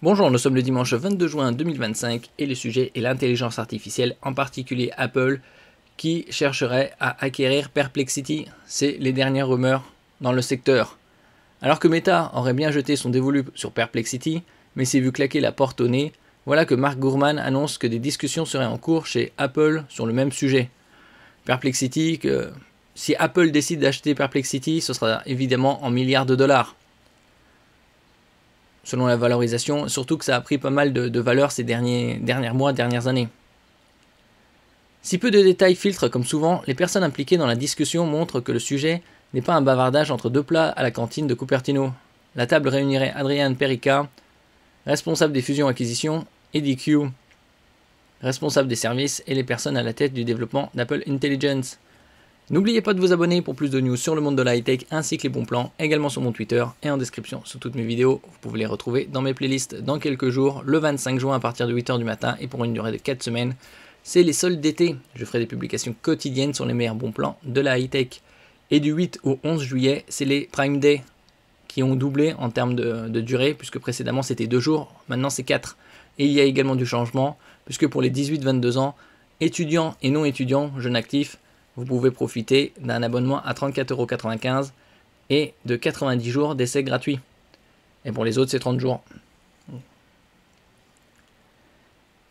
Bonjour, nous sommes le dimanche 22 juin 2025 et le sujet est l'intelligence artificielle, en particulier Apple qui chercherait à acquérir Perplexity. C'est les dernières rumeurs dans le secteur. Alors que Meta aurait bien jeté son dévolu sur Perplexity, mais s'est vu claquer la porte au nez, voilà que Mark Gurman annonce que des discussions seraient en cours chez Apple sur le même sujet. Perplexity, que si Apple décide d'acheter Perplexity, ce sera évidemment en milliards de dollars. Selon la valorisation, surtout que ça a pris pas mal de valeur ces derniers mois, dernières années. Si peu de détails filtrent comme souvent, les personnes impliquées dans la discussion montrent que le sujet n'est pas un bavardage entre deux plats à la cantine de Cupertino. La table réunirait Adrian Perica, responsable des fusions-acquisitions, Eddie Q, responsable des services, et les personnes à la tête du développement d'Apple Intelligence. N'oubliez pas de vous abonner pour plus de news sur le monde de la high-tech ainsi que les bons plans, également sur mon Twitter et en description sous toutes mes vidéos. Vous pouvez les retrouver dans mes playlists dans quelques jours, le 25 juin à partir de 8h du matin et pour une durée de 4 semaines. C'est les soldes d'été. Je ferai des publications quotidiennes sur les meilleurs bons plans de la high-tech. Et du 8 au 11 juillet, c'est les Prime Day qui ont doublé en termes de durée, puisque précédemment c'était 2 jours, maintenant c'est 4. Et il y a également du changement, puisque pour les 18-22 ans, étudiants et non étudiants, jeunes actifs, vous pouvez profiter d'un abonnement à 34,95 € et de 90 jours d'essai gratuit. Et pour les autres, c'est 30 jours.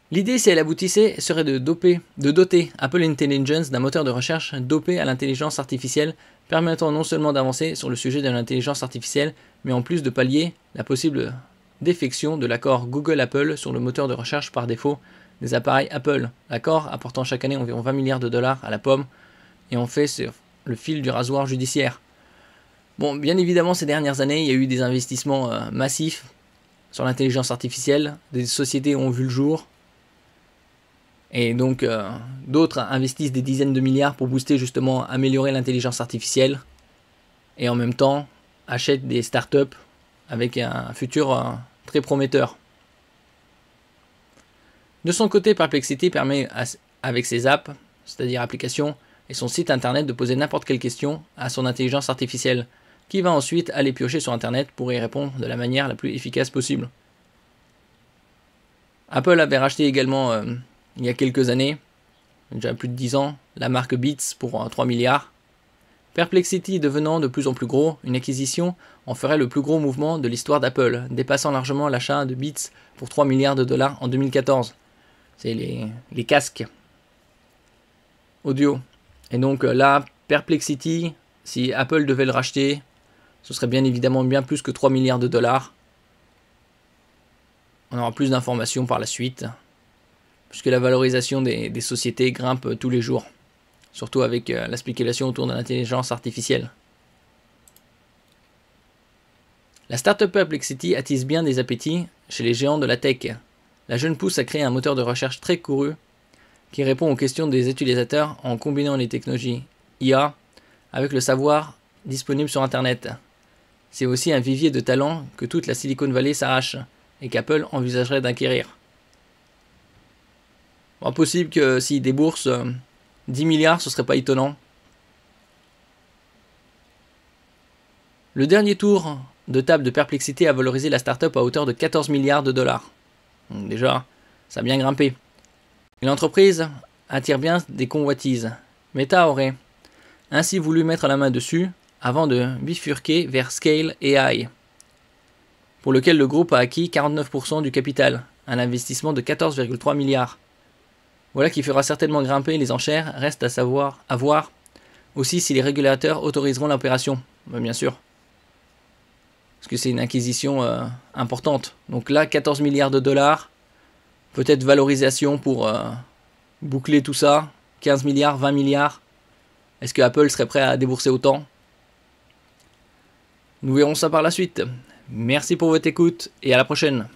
L'idée, si elle aboutissait, serait de doter Apple Intelligence d'un moteur de recherche dopé à l'intelligence artificielle, permettant non seulement d'avancer sur le sujet de l'intelligence artificielle, mais en plus de pallier la possible défection de l'accord Google-Apple sur le moteur de recherche par défaut des appareils Apple. L'accord apportant chaque année environ 20 milliards de dollars à la pomme, et on fait sur le fil du rasoir judiciaire. Bon, bien évidemment, ces dernières années, il y a eu des investissements massifs sur l'intelligence artificielle, des sociétés ont vu le jour, et donc d'autres investissent des dizaines de milliards pour booster justement, améliorer l'intelligence artificielle, et en même temps achètent des startups avec un futur très prometteur. De son côté, Perplexity permet avec ses apps, c'est-à-dire applications, et son site internet de poser n'importe quelle question à son intelligence artificielle, qui va ensuite aller piocher sur internet pour y répondre de la manière la plus efficace possible. Apple avait racheté également, il y a quelques années, déjà plus de 10 ans, la marque Beats pour 3 milliards. Perplexity devenant de plus en plus gros, une acquisition en ferait le plus gros mouvement de l'histoire d'Apple, dépassant largement l'achat de Beats pour 3 milliards de dollars en 2014. C'est les casques audio. Et donc là, Perplexity, si Apple devait le racheter, ce serait bien évidemment bien plus que 3 milliards de dollars. On aura plus d'informations par la suite, puisque la valorisation des sociétés grimpe tous les jours, surtout avec la spéculation autour de l'intelligence artificielle. La startup Perplexity attise bien des appétits chez les géants de la tech. La jeune pousse a créé un moteur de recherche très couru qui répond aux questions des utilisateurs en combinant les technologies IA avec le savoir disponible sur Internet. C'est aussi un vivier de talents que toute la Silicon Valley s'arrache et qu'Apple envisagerait d'acquérir. Bon, possible que s'ils déboursent 10 milliards, ce serait pas étonnant. Le dernier tour de table de Perplexity a valorisé la startup à hauteur de 14 milliards de dollars. Donc déjà, ça a bien grimpé. Et l'entreprise attire bien des convoitises. Meta aurait ainsi voulu mettre la main dessus avant de bifurquer vers Scale AI, pour lequel le groupe a acquis 49% du capital, un investissement de 14,3 milliards. Voilà qui fera certainement grimper les enchères, reste à voir aussi si les régulateurs autoriseront l'opération, bien sûr. Parce que c'est une acquisition importante. Donc là, 14 milliards de dollars, peut-être valorisation pour boucler tout ça, 15 milliards, 20 milliards. Est-ce que Apple serait prêt à débourser autant? Nous verrons ça par la suite. Merci pour votre écoute et à la prochaine.